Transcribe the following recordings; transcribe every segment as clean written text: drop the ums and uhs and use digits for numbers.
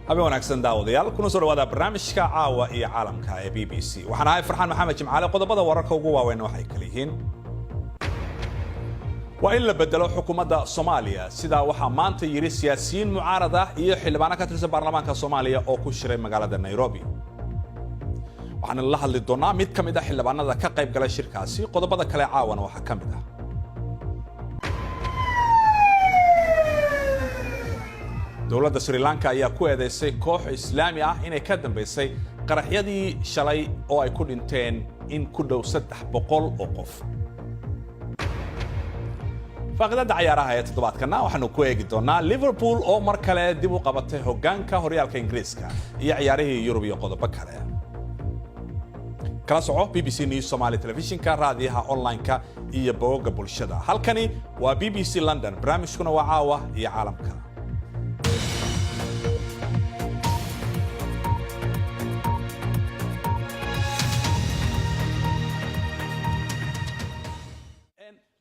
habeen wanaagsan daawadayaal kuna soo dhawaada barnaamijka caawa iyo caalamka ee BBC waxaan ahay Farxaan Maxamed Jimcaale qodobada wararka ugu waaweyn waxay kala yihiin waa in la bedelo xukuumadda Soomaaliya sida waxa maanta yiri siyaasiyiin mucaarad ah iyo xildhibaano ka tirsan baarlamaanka Soomaaliya oo ku shiray magaalada Nairobi waxaan la hadli doonaa mid kamid ah xildhibaanada ka qayb galay shirkaasi qodobada kale caawana waxa kamid ah dowladda Sri Lanka ayaa ku eedeysay koox Islaami ah inay ka dambeysay qaraxyadii shalay oo ay ku dhinteen in ku dhow 300 oo qof. Faaqidada ciyaaraha ee toddobaadkana waxaanu ku eegi doonaa Liverpool oo mar kale dib u qabatay hoggaanka horyaalka Ingiriiska iyo ciyaarihii Yurub iyo qodobo kale. Kala soco BBC News Somali Television-ka raadiyaha online-ka iyo bogga bulshada. Halkani waa BBC London. Barnaamijkuna waa caawa iyo caalamka.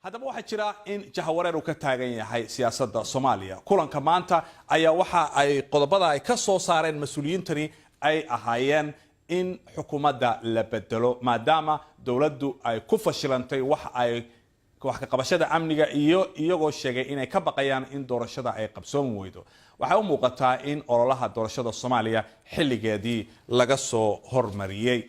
haddaba waxa jira in jahawareer uu ka taagan yahay siyaasadda Soomaaliya kulanka maanta ayaa waxa ay qodobada ay ka soo saareen mas'uuliyiintani ay ahaayeen in xukuumadda la bedelo maadaama dawladdu ay ku fashilantay wax ka qabashada amniga iyo iyagoo sheegay inay ka baqayaan in doorashada ay qabsoon weydo waxa u muuqataa in ololaha doorashada Soomaaliya xilligeedii laga soo hormariyay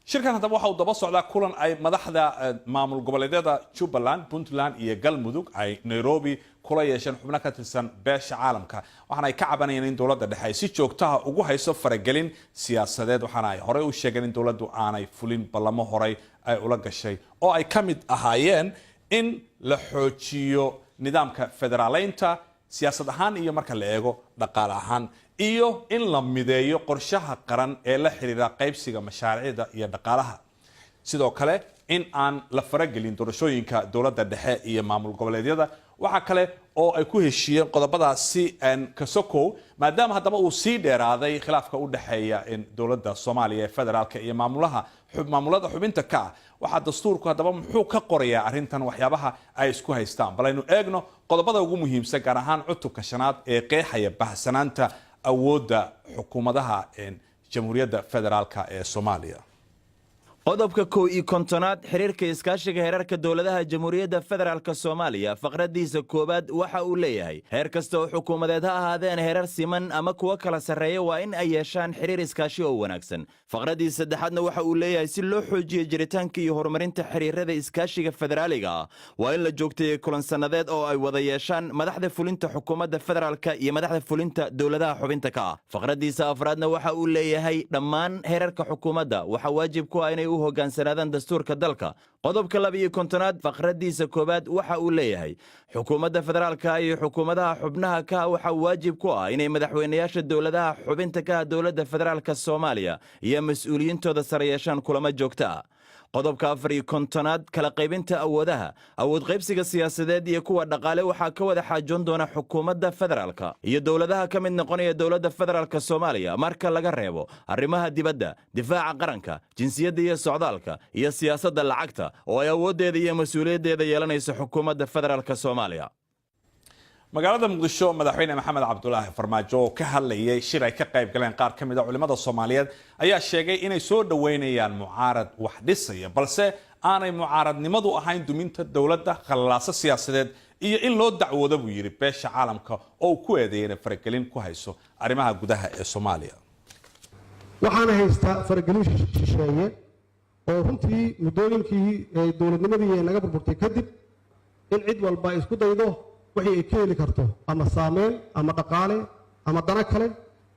shirkan hadaba waxa uu daba socdaa kulan ay madaxda maamul goboleedyada Jubaland, Puntland iyo Galmudug ay Nairobi kula yeesheen xubno ka tirsan beesha caalamka waxaana ay ka cabanayeen in dawladda dhexe ay si joogto ah ugu hayso faragelin siyaasadeed waxaana ay hore u sheegeen in dawladdu aanay fulin ballamo hore ay ula gashay oo ay ka mid ahaayeen in la xoojiyo nidaamka federaaleynta siyaasad ahaan iyo marka la eego dhaqaale ahaan iyo in la mideeyo qorshaha qaran ee la xiriira qaybsiga mashaariicda iyo dhaqaalaha sidoo kale in aan la faragelin doorashooyinka dawladda dhexe iyo maamul goboleedyada waxa kale oo ay ku heshiiyeen qodobadaasi Kasoko maadaama hadaba uu sii dheeraaday khilaafka u dhaxeeya dawladda Soomaaliya ee federaalka iyo maamulada xubinta ka waxa dastuurku hadaba muxuu ka qorayaa arintan waxyaabaha ay isku haystaan balaynu eegno qodobada ugu muhiimsan gaar ahaan cutubka shanaad ee qeexaya bahsanaanta awoodda xukuumadaha jamhuuriyadda federaalka ee Soomaaliya qodobka 51aad xiriirka iskaashiga heerarka dawladaha jamhuuriyadda federaalka Soomaaliya faqradiisa koobaad waxa uu leeyahay heer kasta oo xukuumadeed ha ahaadeen heerar siman ama kuwa kala sareeya waa in ay yeeshaan xiriir iskaashi oo wanaagsan faqradiisa saddexaadna waxa uu leeyahay si loo xoojiyo jiritaanka iyo horumarinta xiriirada iskaashiga federaaliga waa in la joogteeyo kulan sanadeed oo ay wada yeeshaan madaxda fulinta xukuumadda federaalka iyo madaxda fulinta dawladaha xubinta ka faqradiisa afraadna waxa uu leeyahay dhammaan heerarka xukuumadda waxa waajib ku ah inay hogaansanaadaan dastuurka dalka qodobka 52aad faqradiisa koobaad waxa uu leeyahay xukuumadda federaalka iyo xukuumadaha xubnaha ka waxa waajib ku ah inay madaxweynayaasha dawladaha xubinta ka dawladda federaalka Soomaaliya iyo mas'uuliyintooda sare yeeshaan kulamo joogto ah qodobka 54aad kala qaybinta awoodaha awood qaybsiga siyaasadeed iyo kuwa dhaqaale waxa ka wada xaajoon doona xukuumadda federaalka iyo dawladaha ka mid noqonaya dawladda federaalka Soomaaliya marka laga reebo arrimaha dibadda difaaca qaranka jinsiyadda iyo socdaalka iyo siyaasadda lacagta oo ay awoodeeda iyo mas'uuliyaddeeda yeelanayso xukuumadda federaalka Soomaaliya magaalada Muqdisho madaxweyne Maxamed Cabdullaahi Farmaajo oo ka hadlayay shir ay ka qayb galeen qaar ka mid ah culimada Soomaaliyeed ayaa sheegay inay soo dhaweynayaan mucaarad wax dhisaya balse aanay mucaaradnimadu ahayn duminta dawladda khalaasa siyaasadeed iyo in loo dacwoodo buu yiri beesha caalamka oo ku eedeeyay faragelin ku hayso arrimaha gudaha ee Soomaaliya waxaan haystaa faragelin shisheeye oo runtii mudooyinkii dawladnimadii naga burburtay kadib in cid walba isku daydo wixii ay keeni karto ama saameyn ama dhaqaale ama dana kale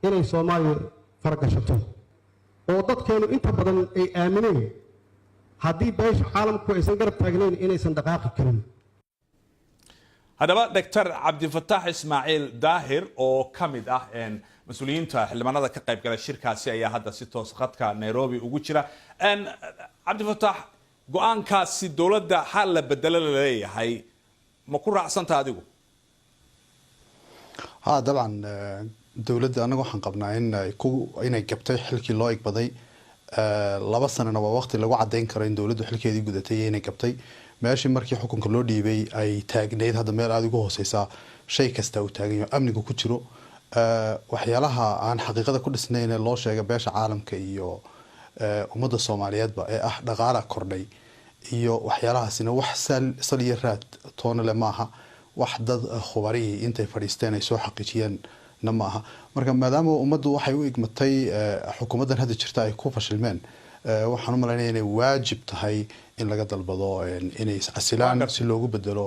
inay Soomaaliya faragashato oo dadkeenu inta badan ay aamineen haddii beesha caalamku aysan garab taagnayn inaysan dhaqaaqi karin hadaba Dr. Cabdifataax Ismaaciil Daahir oo ka mid ah mas'uuliyiinta xildhibaanada ka qayb galay shirkaasi ayaa hadda si toos khadka Nairobi ugu jira Cabdifataax go'aankaasi dawladda hal la bedelo leeyahay ma ku raacsanta adigu dabcan dawladda anagu waxaan qabnaa inay gabtay xilkii loo igbaday 2 sanana waa waqti lagu cadeyn karo in dawladdu xilkeedii gudatay inay gabtay meeshii markii xukunka loo dhiibay ay taagneyd hadda meel aad ugu hooseysa shay kasta uu taagan yahay amnigu ku jiro waxyaalaha aan xaqiiqada ku dhisnayn ee loo sheegay beesha caalamka iyo ummadda Soomaaliyeedba ee ah dhaqaalaha kordhay iyo waxyaalahaasina wax sal iyo raad toona le maaha wax dad khubari intay fadhiisteen ay soo xaqiijiyeen maaha marka maadaama ummaddu waxay u igmatay xukuumaddan hadda jirta ay ku fashilmeen waxaan u maleynayaa inay waajib tahay in laga dalbado inay iscasilaan si loogu bedelo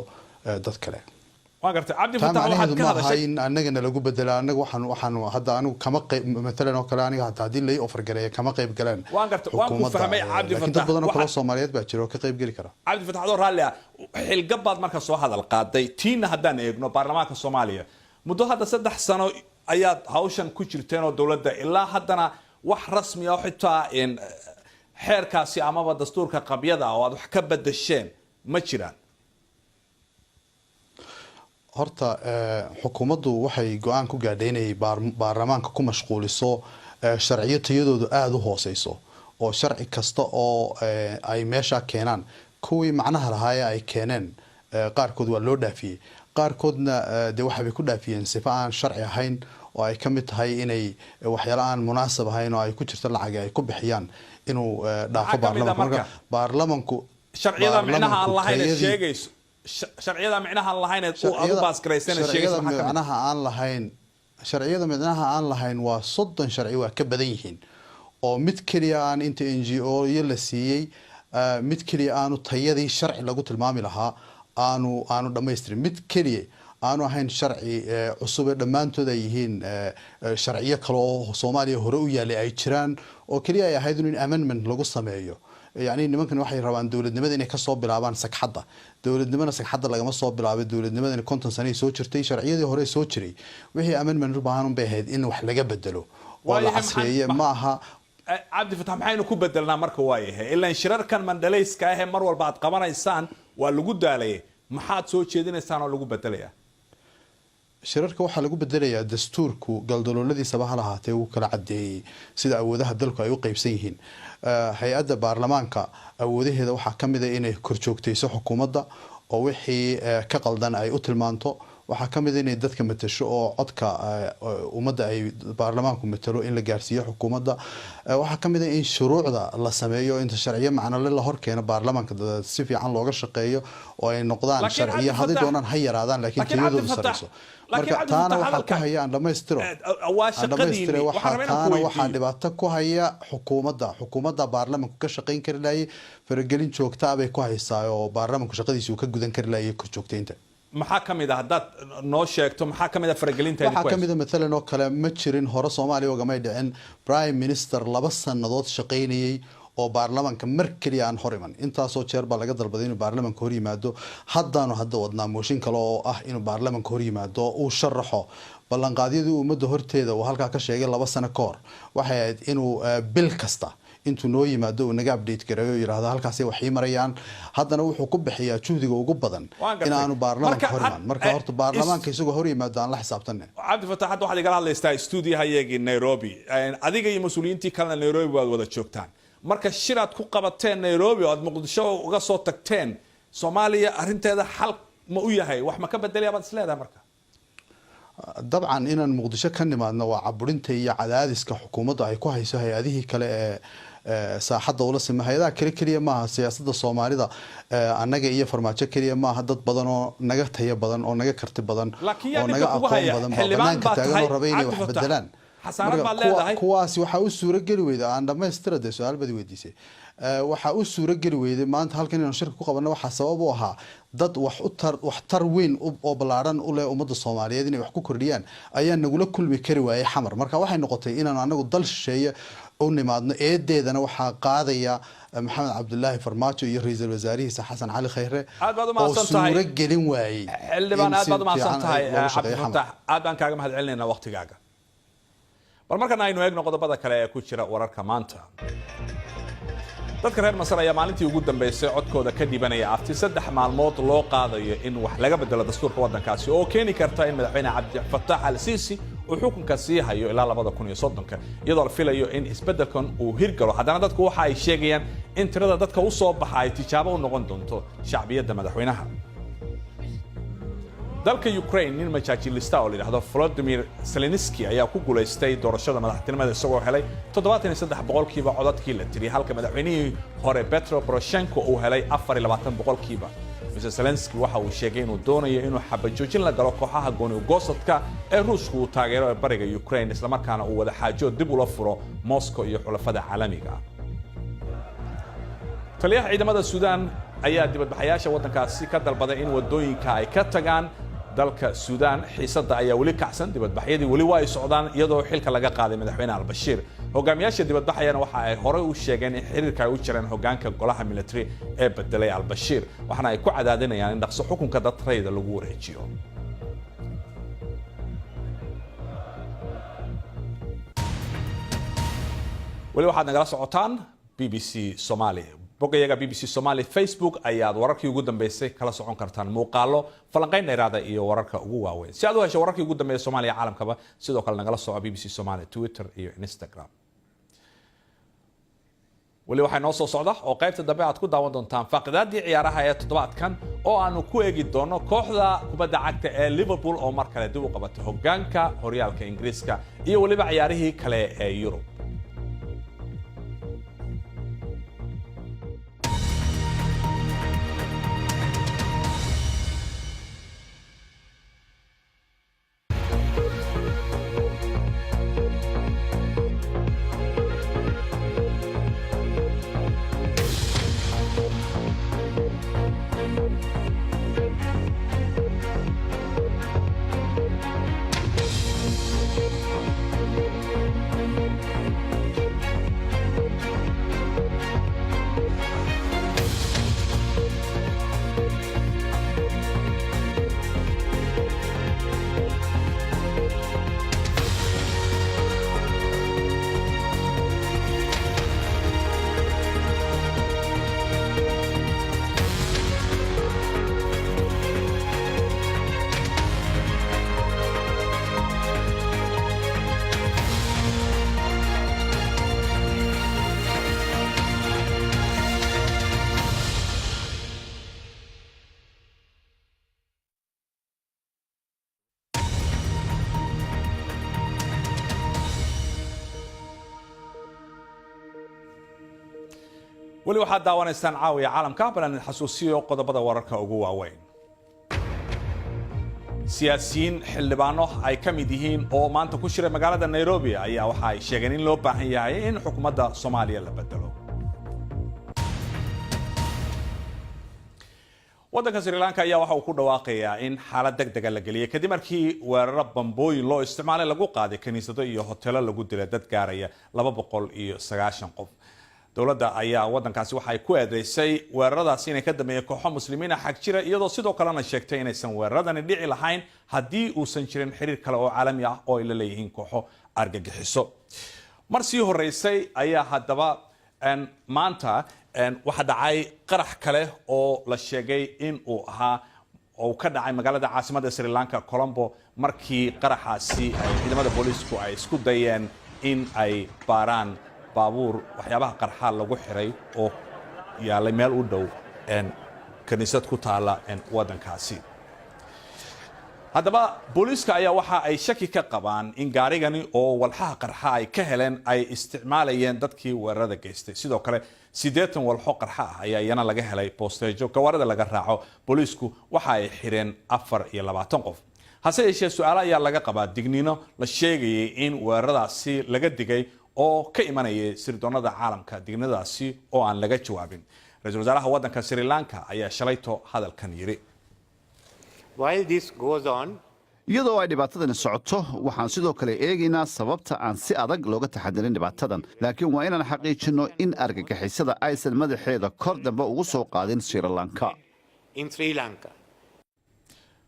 dad kale وقرت عبد الفتاح واحد كهذا شيء أننا لقوا بدل أننا وحن هذا أنا كم قيب مثلا وكلا أنا تعديل لي أوفر جريه كم قيب جلان وقرت فهمي عبد الفتاح بدنا كل الصوماليات بأشروا كقيب جري كرا عبد الفتاح دور هلا حيل قبض مركز صو هذا القاضي تين هدان يبنوا برلمان الصومالية مدة هذا سدح سنة أياد هاوشن كوشرتين والدولة ده إلا هدنا وح رسمي أو حتى إن حير كاسي أمام الدستور كقبيضة أو حكبد الشين مشيران horta xukuumaddu waxay go'aan ku gaadhay inay baarlamaanka ku mashquuliso sharciyadoodu aad u hooseyso oo sharci kasta oo ay meesha keenaan kuwii macnaha lahaay ay keeneen qaarkood waa loo dhaafiyay qaarkoodna de waxa ay ku dhaafiyeen sifa aan sharci ahayn oo ay kamid tahay inay waxyaalo aan munaasab ahayn oo ay ku jirto lacag ay ku bixiyaan inuu dhaafo baarlamaanku sharciyada macnaha aan lahayn sheegayso sharciyada macnaha aan lahayn oo baas gareysana sheegayso macnaha aan lahayn sharciyada macnaha aan lahayn waa 30 sharci waa ka badan yihiin oo mid kaliya aan inta NGO la siiyay mid kaliya aanu tayadii sharci lagu tilmaami lahaa aanu dhameystirin mid kaliya aanu ahayn sharci cusub ee dhamaantood ay yihiin sharciyo kale oo Soomaaliya hore u yaalay ay jiraan oo kaliya ay ahayd in amendment lagu sameeyo يعني nimankan waxay rabaan dawladnimada inay ka soo bilaabaan sagxadda dawladnimada sagxadda lagama soo bilaabay dawladnimada 50 sano soo jirtay sharciyadii hore soo jiray wixii amendment u baahan bay ahayd in wax laga bedelo oo la casriyeeyo ma aha عبد الفتاح maxaynu ku bedelnaa marka waayahay ilaa shirarkan mandaleyska ah mar walba aad qabanaysaan waa lagu daalay maxaad soo jeedinaysaan oo lagu bedelayaa shirarka waxa lagu bedelayaa dastuurku galdalooladiisa baha lahaatee uu kala cadeeyay sida awoodaha dalku ay u qaybsan yihiin hay'adda baarlamaanka awoodaheeda waxa kamid ah inay korjoogtayso xukuumadda oo wixii ka qaldan ay u tilmaanto waxa kamid ah inay dadka matasho oo codka ummadda ay baarlamaanku matalo in la gaarsiiyo xukuumadda waxa kamid ah in shuruucda la sameeyo inta sharciyo macna la horkeeno baarlamaanka si fiican looga shaqeeyo oo ay noqdaan sharciyo hadii doonaan ha yaraadaan laakiin tayadoodu sareyso marka taana waxa ku haya aan dhameystiro waxa dhibaato ku haya xukuumadda baarlamaanku ka shaqeyn kari laayay faragelin joogta ah bay ku haysaa oo baarlamaanku shaqadiisa uu ka gudan kari laayay ku joogteynta maxaa kamid ah dad noo sheegto maxaa kamid ah faragelinta waxa kamid ah midalan oo kale ma jirin hore Soomaaliya oo gamay dhicin prime minister 2 sanadood shaqeynayay oo baarlamaanka mar kaliya aan horiman intaas oo jeer ba laga dalbaday inuu baarlamaanka hor yimaado hadda wadnaa mooshin kale oo ah inuu baarlamaanka hor yimaado uu sharaxo ballanqaadyadii ummadda horteeda oo halka ka sheegay 2 sano ka hor waxay ahayd inuu bil kasta intuu noo yimaado uu naga update gareeyo yiraahdo halkaas ay wax marayaan haddana wuxuu ku bixiyaa juhdiga ugu badan in aanu baarlamaanka horiman marka horta baarlamaanka isagoo hor yimaado aan la xisaabtanay Cabdi Fataax hadda waxaad igala hadlaystaa studio-hayagii Nairobi adiga iyo mas'uuliyiintii kale Nairobi waad wada joogtaan marka shiraad ku qabateen Nairobi oo aad Muqdisho uga soo tagteen Soomaaliya arinteeda xal ma u yahay wax ma ka bedelay baad isleedahay marka dabcan inaan Muqdisho ka nimaadno waa caburinta iyo cadaadiska xukuumadda ay ku hayso hay'adihii kale ee saaxadda ula sameeyay kaliya ma aha siyaasadda Soomaalida anaga iyo farmaajo kaliya ma aha dad badan oo naga tayo badan oo naga karti badan oo naga aqoon badan banaanka taagan oo rabay inay wax bedelaan kuwaasi waxa uu suura gali weyday aan dhameystirada su'aal badi weydiisay waxa uu suura gali weyday maanta halkan inaan shirka ku qabanno waxa sabab u ahaa dad wax tar weyn oo balaaran u leh ummadda Soomaaliyeed inay wax ku kordhiyaan ayaa nagula kulmi kari waayay xamar marka waxay noqotay inaan anagu dal shisheeye u nimaadno eedeedana waxa qaadaya maxamed cabdullaahi farmaajo iyo ra'iisul wasaarihiisa xasan cali khayre oo suura gelin waayay xildhibaan aad baad u mahadsantahay Cabdi Fataax aad baan kaaga mahad celinaynaa waqtigaaga bal markan aynu eegno qodobada kale ee ku jira wararka maanta dadka reer Masar ayaa maalintii ugu dambeysay codkooda ka dibanaya afti 3 maalmood loo qaadayo in wax laga bedelo dastuurka wadankaasi oo keeni karta in madaxweyne Cabdi Fataax al-Siisi uu xukunka sii hayo ilaa 2030 iyadoo la filayo in isbeddelkan uu hirgalo haddana dadku waxa ay sheegayaan in tirada dadka u soo baxa ay tijaabo u noqon doonto shacbiyadda madaxweynaha dalka Ukraine nin majaajilista oo la yiraahdo Volodymyr Zelensky ayaa ku guuleystay doorashada madaxtinimada isagoo helay 73% codadkii la tiriyay halka madaxweynihii hore Petro Poroshenko uu helay 24%. Mr. Zelensky waxa uu sheegay inuu doonayo inuu xabajoojin la galo kooxaha gooni goostadka ee Ruushku uu taageero ee bariga Ukraine isla markaana uu wada xaajo dib ula furo Moscow iyo xulafada caalamiga ah. taliyaha ciidamada Suudaan ayaa dibadbaxayaasha waddankaasi ka dalbaday in wadooyinka ay ka tagaan dalka Suudaan xiisadda ayaa wali kacsan dibadbaxyadii wali waa ay socdaan iyadoo xilka laga qaaday madaxweyne al-Bashir hogaamiyaasha dibadbaxayana waxa ay hore u sheegeen in xiriirka ay u jireen hogaanka golaha military ee bedelay al-Bashir waxana ay ku cadaadinayaan in dhaqso xukunka dadkayda lagu wareejiyo wali waxaad nagala socotaan BBC Somali boggayaga BBC Somali Facebook ayaad wararkii ugu dambeysay kala socon kartaan muuqaalo falanqayn dheeraada iyo wararka ugu waaweyn si aad u hesho wararkii ugu dambeeyay Soomaaliya caalamkaba sidoo kale nagala soco BBC Somali Twitter iyo Instagram wali waxay noo soo socda oo qaybta dambe aad ku daawan doontaan faaqidaadii ciyaaraha ee toddobaadkan oo aanu ku eegi doono kooxda kubadda cagta ee Liverpool oo mar kale dib u qabatay hogaanka horyaalka Ingiriiska iyo waliba ciyaarihii kale ee Yurub wali waxaad daawanaysaan caawiya caalamka balan xasuusiyo qodobada wararka ugu waaweyn siyaasiyiin xildhibaano ay ka mid yihiin oo maanta ku shiray magaalada Nairobi ayaa waxa ay sheegeen in loo baahan yahay in xukuumadda Soomaaliya la bedelo waddanka Sri Lanka ayaa waxa uu ku dhawaaqayaa in xaalad degdeg ah la geliyay kadib markii weerar bambooyin loo isticmaalay lagu qaaday kaniisado iyo hoteelo lagu dilay dad gaaraya 290 qof dowladda ayaa waddankaasi waxa ay ku eedeysay weeraradaasi inay ka dambeeyeen kooxo muslimiin ah xag jira iyadoo sidoo kalena sheegtay inaysan weeraradani dhici lahayn haddii uusan jirin xiriir kale oo caalami ah oo ay la leeyihiin kooxo argagixiso mar sii horeysay ayaa haddaba maanta waxa dhacay qarax kale oo la sheegay in uu ahaa oo ka dhacay magaalada caasimadda Sri Lanka Colombo markii qaraxaasi ay ciidamada booliisku ay isku dayeen in ay baaraan baabuur waxyaabaha qarxa lagu xiray oo yaalay meel u dhow kaniisad ku taala waddankaasi haddaba booliiska ayaa waxa ay shaki ka qabaan in gaarigani oo walxaha qarxa ay ka heleen ay isticmaalayeen dadkii weerarada geystay sidoo kale 80 walxo qarxa ah ayaa iyana laga helay boosteejo gawaarida laga raaco booliisku waxa ay xireen 24 qof hase yeeshee su'aalo ayaa laga qabaa digniino la sheegayay in weeraradaasi laga digay oo ka imanayay sirdoonada caalamka digniinadaasi oo aan laga jawaabin ra'iisul wasaaraha waddanka Sri Lanka ayaa shalayto hadalkan yiri While this goes on iyadoo ay dhibaatadani socoto waxaan sidoo kale eegaynaa sababta aan si adag looga taxadirin dhibaatadan laakiin waa inaan xaqiijino in argagixisada aysan madaxeeda kor dambe ugu soo qaadin Sri Lanka in Sri Lanka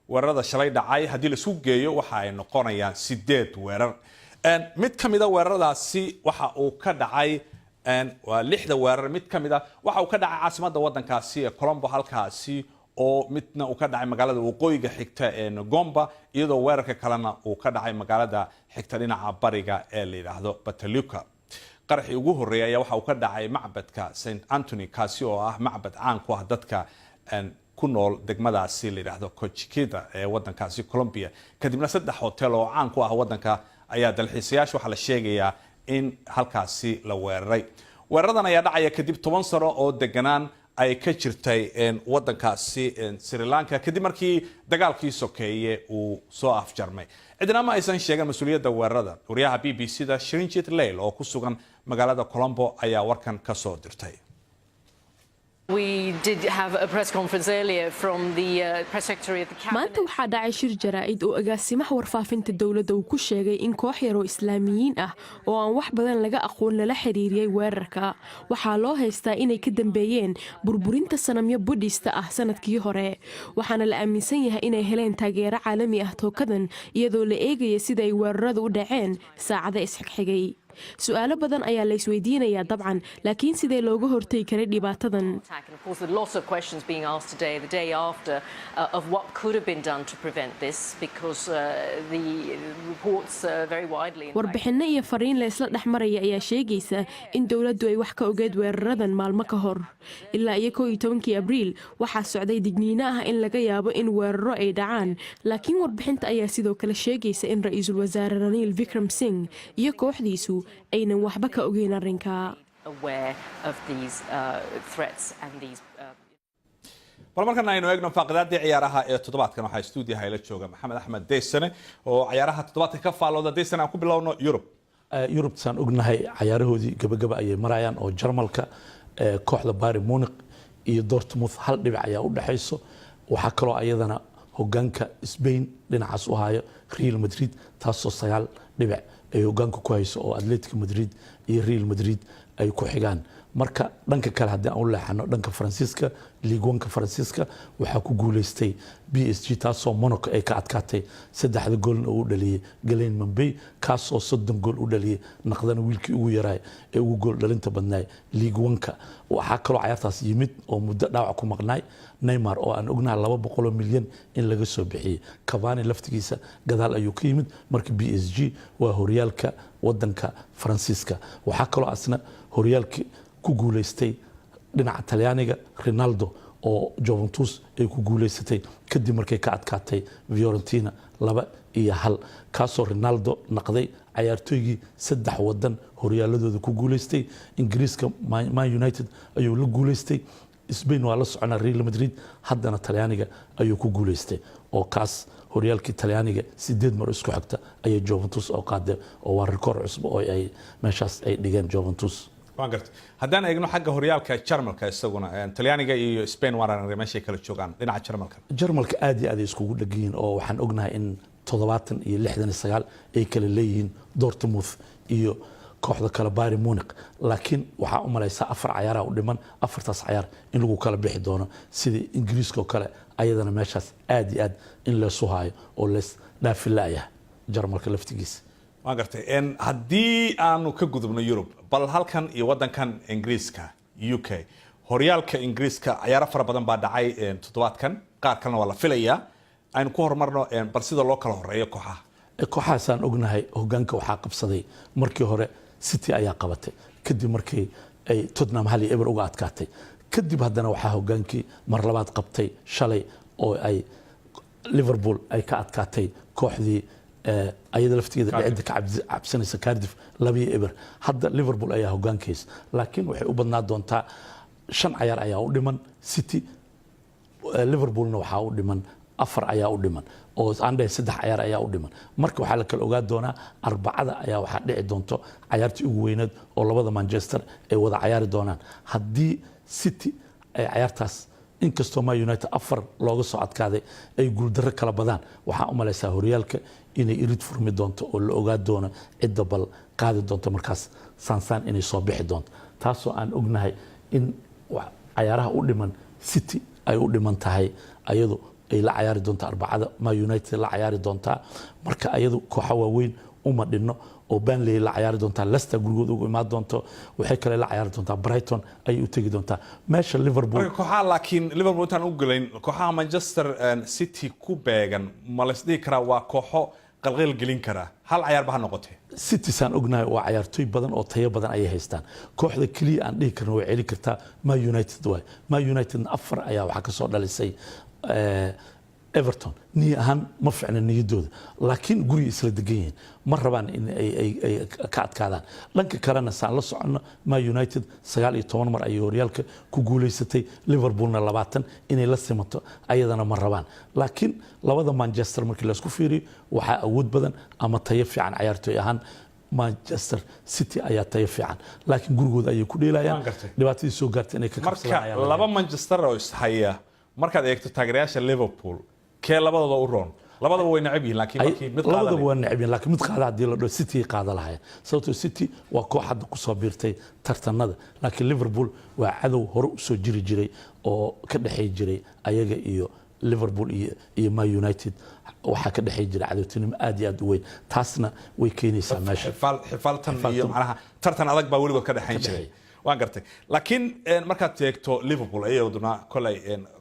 weerarada shalay dhacay haddii la isku geeyo waxa ay noqonayaan 8 weerar mid ka mid ah weeraradaasi waxa uu ka dhacay waa 6 weerar mid ka mid ah waxa uu ka dhacay caasimadda waddankaasi ee Colombo halkaasi oo midna uu ka dhacay magaalada waqooyiga xigta ee Ngomba iyadoo weerarka kalena uu ka dhacay magaalada xigta dhinaca bariga ee la yiraahdo Bataluka qaraxii ugu horeeyay ayaa waxa uu ka dhacay macbadka St Anthony kaasi oo ah macbad caan ku ah dadka ku nool degmadaasi la yiraahdo Cochikida ee wadankaasi Colombia kadibna 3 hotel oo caan ku ah wadanka ayaa dalxiisayaashu waxa la sheegayaa in halkaasi la weeraray weeraradan ayaa dhacaya kadib 10 sano oo deganaan ay ka jirtay wadankaasi Sri Lanka kadib markii dagaalkii sokeeye uu soo afjarmay cidna ma aysan sheegan mas'uuliyadda weerarada wariyaha BBC-da Shrinjit Leil oo ku sugan magaalada Colombo ayaa warkan ka soo dirtay. We did have a press conference earlier from the press secretary of the cabinet. maanta waxaa dhacay shir jaraa'id oo agaasimaha warfaafinta dawladda uu ku sheegay in koox yar oo islaamiyiin ah oo aan wax badan laga aqoon lala xiriiriyay weerarka waxaa loo haystaa inay ka dambeeyeen burburinta sanamyo budhista ah sanadkii hore waxaana la aaminsan yahay inay heleen taageero caalami ah tookadan iyadoo la eegaya sida ay weeraradu u dhaceen saacada isxigxigay su'aalo badan ayaa la isweydiinayaa dabcan laakiin sidee looga hortagi karay dhibaatadan warbixinno iyo fariin la isla dhex maraya ayaa sheegaysa in dowladdu ay wax ka ogeed weeraradan maalmo ka hor ilaa iyo 11 abriil waxaa socday digniino ah in laga yaabo in weeraro ay dhacaan laakiin warbixinta ayaa sidoo kale sheegaysa in ra'iisul wasaare Ranil Wickremesinghe iyo kooxdiisu aynan waxba ka ogeyn arrinka bal markan aynu eegno faaqidaadii ciyaaraha ee toddobaadkan waxaa stuudiyaha ila jooga Maxamed Axmed Deysane oo ciyaaraha toddobaadka ka faalooda Deysane aan ku bilowno Yurub saan ognahay ciyaarahoodii gabagaba ayay marayaan oo Jarmalka kooxda Bayern Munich iyo Dortmund hal dhibic ayaa u dhaxayso waxa kale oo ayadana hogaanka Spain dhinacaas u hayo Real Madrid taasoo 9 dhibic ay hogaanka ku hayso oo Atletico Madrid iyo Real Madrid ay ku xigaan marka dhanka kale hadii aan u leexano dhanka Faransiiska Ligue 1 Faransiiska waxa ku guuleystay PSG taasoo Monaco ay ka adkaatay 3 gool oo u dhaliyay Kylian Mbappé kaasoo 30 gool u dhaliyay naqdana wiilkii ugu yaray ee ugu gool dhalinta badnaay Ligue 1ka waxa kale oo ciyaartaas yimid oo muddo dhaawac ku maqnaay Neymar oo aan ognahay 200 milyan in laga soo bixiyay Cavani laftigiisa gadaal ayuu ka yimid marka PSG waa horyaalka wadanka Faransiiska waxa kale oo asna horyaalka ku guuleystay dhinaca Talyaaniga Ronaldo oo Juventus ay ku guuleysatay kadib markay ka adkaatay Fiorentina 2-1 kaasoo Ronaldo naqday ciyaartooygii 3 wadan horyaaladooda ku guuleystay Ingiriiska Man United ayuu la guuleystay Spain waa la soconaa Real Madrid haddana Talyaaniga ayuu ku guuleystay oo kaas horyaalkii Talyaaniga 8 mar isku xigta ayay Juventus oo qaaday oo waa rikoor cusub oo ay meeshaas ay dhigeen Juventus haddaan eegno xagga horyaalka Jarmalka isaguna Talyaaniga iyo Spain waana meesha kala joogaan dhinaca Jarmalka aad iyo aad iskugu dhagiin oo waxaan ognahay in 70 iyo 69 ay kala leeyihiin Dortmund iyo kooxda kale Bayern Munich laakiin waxa u malaysaa 4 ciyaar u dhiman 4taas ciyaar in lagu kala bixi doono sidii Ingiriiska oo kale ayadana meeshaas aad iyo aad in la soo haayo oo lees dhaafilaya Jarmalka laftigiisa haddii aanu ka gudubno Yurub bal halkan iyo wadankan Ingiriiska UK horyaalka Ingiriiska ciyaaro fara badan baa dhacay toddobaadkan qaar kalena waa la filayaa aynu ku hormarno bal sida loo kala horeeyo kooxahaasaan ognahay hogaanka waxaa qabsaday markii hore City ayaa qabatay kadib markii ay Tottenham hal iyo eber uga adkaatay kadib haddana waxaa hogaankii mar labaad qabtay shalay oo ay Liverpool ay ka adkaatay kooxdii ayada laftigeeda dhicida ka cabsanaysa Cardiff 2-1 hadda Liverpool ayaa hogaankiisa laakiin waxay u badnaa doontaa 5 ciyaar ayaa u dhiman City Liverpoolna waxaa u dhiman 4 ayaa u dhiman oo aandhay 3 ciyaar ayaa u dhiman marka waxaa la kala ogaa doonaa arbacada ayaa waxaa dhici doonto ciyaartii ugu weyneed oo labada Manchester ay wada ciyaari doonaan haddii City ay ciyaartaas inkastoo Man United 4 looga soo adkaaday ay guuldarro kala badaan waxaa u malaysaa horyaalka inay irid furmi doonto oo la ogaa doono cidda bal qaadi doonto markaas saansaan inay soo bixi doonto taasoo aan ognahay in ciyaaraha u dhiman City ay u dhiman tahay ayadu ay la ciyaari doonto arbacada Man United la ciyaari doontaa marka ayadu kooxa waaweyn uma dhinno oo Burnley la ciyaari doontaa, Leicester gurigooda ugu imaan doonto, waxay kale la ciyaari doontaa Brighton ay u tagi doontaa. Meesha Liverpool kooxaha laakiin Liverpool intaan u galayn kooxaha Manchester City ku beegan ma la isdhihi karaa waa kooxo qalqal gelin kara hal ciyaar ba ha noqotay. City saan ognahay waa ciyaartooy badan oo tayo badan ay haystaan. Kooxda kaliya aan dhihi karno way celi kartaa Man United way. Man United afar ayaa waxa ka soo dhalisay Everton ni ahaan ma fiicna niyadooda laakiin guriga isla degan yihiin ma rabaan in ay ka adkaadaan. Dhanka kalena saan la socono Man United 19 mar ay horyaalka ku guuleysatay, Liverpoolna 20 inay la simato ayadana ma rabaan. Laakiin labada Manchester markii la isku fiiriyo waxa awood badan ama tayo fiican ciyaartooy ahaan Manchester City ayaa tayo fiican laakiin gurigooda ayay ku dheelayaan dhibaatadii soo gaartay inay ka kabsadaan. Marka laba Manchester oo is haya markaad eegto taageerayaasha Liverpool kee labadooda u roon labadaba way nacib yihiin laakiin markii mid qaada labadaba waa nacib yihiin laakiin mid qaada hadii la dhaho City qaada lahayd sababtoo City waa koox hadda ku soo biirtay tartanada laakiin Liverpool waa cadow hore u soo jiri jiray oo ka dhaxay jiray ayaga iyo Liverpool iyo Man United waxa ka dhaxay jiray cadowtinimo aad iyo aad u weyn taasna way keenaysaa meesha xifaaltan iyo macnaha tartan adag baa weligood ka dhaxayn jiray waan gartay laakiin markaad teegto Liverpool ayaduna kolay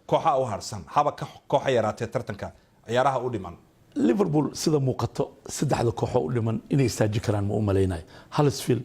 kooxa u harsan haba kooxa yaraatay tartanka ciyaaraha u dhiman Liverpool sida muuqato saddexda kooxo u dhiman inay istaaji karaan ma u maleynay Huddersfield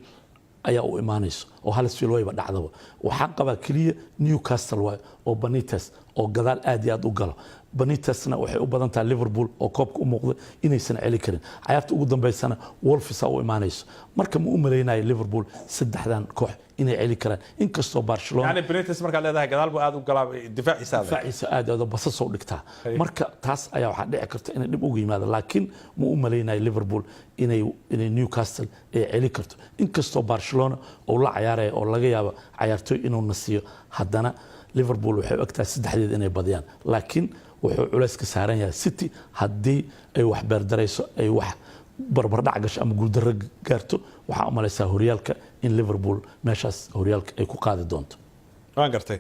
ayaa u imaanayso oo Huddersfield wayba dhacdaba waxaan qabaa kaliya Newcastle way oo Benitez oo gadaal aad iyo aad u galo Benitezna waxay u badan tahay Liverpool oo koobka u muuqda inaysan celi karin ciyaarta ugu dambeysana Wolves u imaanayso marka ma u maleynay Liverpool saddexdan koox inay celi karaan inkastoo Barcelona yani Benitez marka leedahay gadaal buu aad u galaa difaaciisa aad u basas soo dhigtaa marka taas ayaa waxa dhici karta in dib ugu yimaado laakiin ma u maleynay Liverpool inay Newcastle ay celi karto inkastoo Barcelona oo la ciyaaray oo laga yaabo ciyaartooy inuu nasiyo haddana Liverpool waxay ogtaa saddexdeed inay badiyaan laakiin wuxuu culays ka saaran yahay City haddii ay wax beerdarayso ay wax barbardhac gasho ama guuldarro gaarto waxa u malaysaa horyaalka in Liverpool meeshaas horyaalka ay ku qaadi doonto waan gartay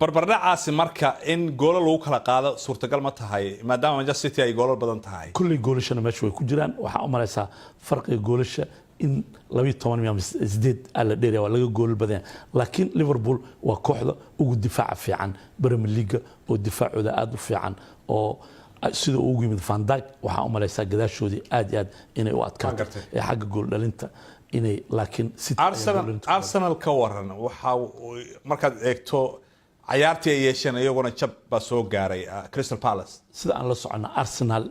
barbardhacaasi marka in goolo lagu kala qaado suurtagal ma tahay maadaama Manchester City ay goolo badan tahay kulli goolashana meesha way ku jiraan waxa u malaysaa farqiga goolasha in 12 ama 8 ala dheeriya waa laga gool badan laakiin Liverpool waa kooxda ugu difaac fiican Premier League oo difaacooda aad u fiican oo sida ugu yimid Van Dijk waxa u malaysaa gadaashoodii aad iyo aad inay u adkaato ee xagga gool dhalinta inay laakiin City Arsenal ka waran waxa markaad eegto ciyaartii ay yeesheen iyaguna jab ba soo gaaray Crystal Palace sida aan la socono Arsenal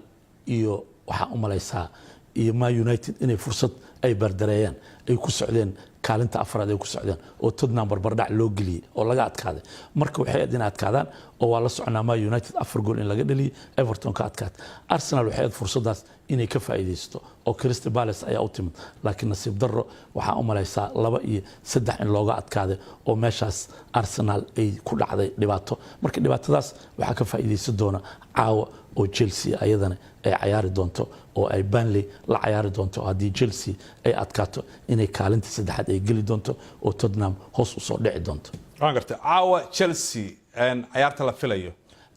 iyo waxa u malaysaa iyo Man United inay fursad ay bardareeyaan ay ku socdeen kaalinta afraad ay ku socdeen oo Tottenham barbardhac loo geliyay oo laga adkaaday marka waxay adin adkaadaan oo waa la soconaa Man United 4 gool in laga dhaliyay Everton ka adkaad Arsenal waxay fursadaas inay ka faa'iideysto oo Crystal Palace ayaa u timid laakiin nasiib darro waxa u malaysaa 2 iyo 3 in looga adkaaday oo meeshaas Arsenal ay ku dhacday dhibaato marka dhibaatadaas waxa ka faa'iideysan doona caawa oo Chelsea ayadana ay ciyaari doonto oo ay Burnley la ciyaari doonto haddii Chelsea ay adkaato inay kaalinta saddexaad ay geli doonto oo Tottenham hoos u soo dhici doonto waan gartay caawa Chelsea ciyaarta la filayo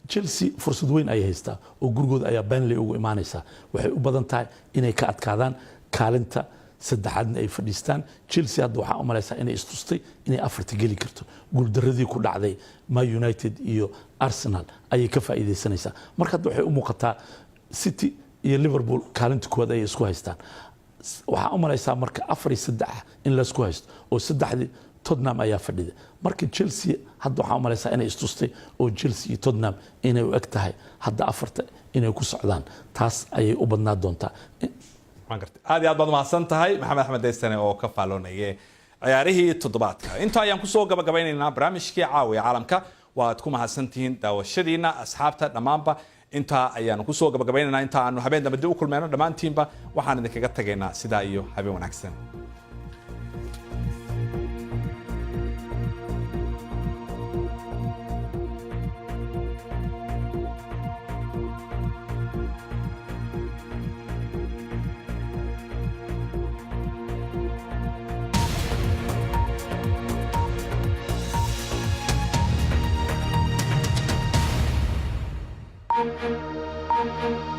Chelsea fursad weyn ay haystaa oo gurigooda ayaa Burnley ugu imaanaysa waxay u badan tahay inay ka adkaadaan kaalinta saddexaadna ay fadhiistaan Chelsea hadda waxa u malaysaa inay istustay inay afarta geli karto guuldaradii ku dhacday Man United iyo Arsenal ayay ka faa'iideysanaysaa marka hadda waxay u muuqataa City iyo Liverpool kaalinta koowaad ay isku haystaan waxa u malaysaa marka 4-3 in la isku haysto oo saddexdii Tottenham ayaa fadhida marka Chelsea hadda waxa u malaysaa inay istustay oo Chelsea iyo Tottenham inay u eg tahay hadda afarta inay ku socdaan taas ayay u badnaa doontaa aad iyo aad baad mahadsan tahay Maxamed Axmed Deystane oo ka faaloonayay ciyaarihii toddobaadka inta ayaan kusoo gabagabaynaynaa barnaamijkii caawiya caalamka waad ku mahadsantihiin daawashadiina asxaabta dhammaanba inta ayaanu kusoo gabagabaynaynaa inta aanu habeen dambe dib u kulmeyno dhammaantiinba waxaan idinkaga tagaynaa sidaa iyo habeen wanaagsan Thank you.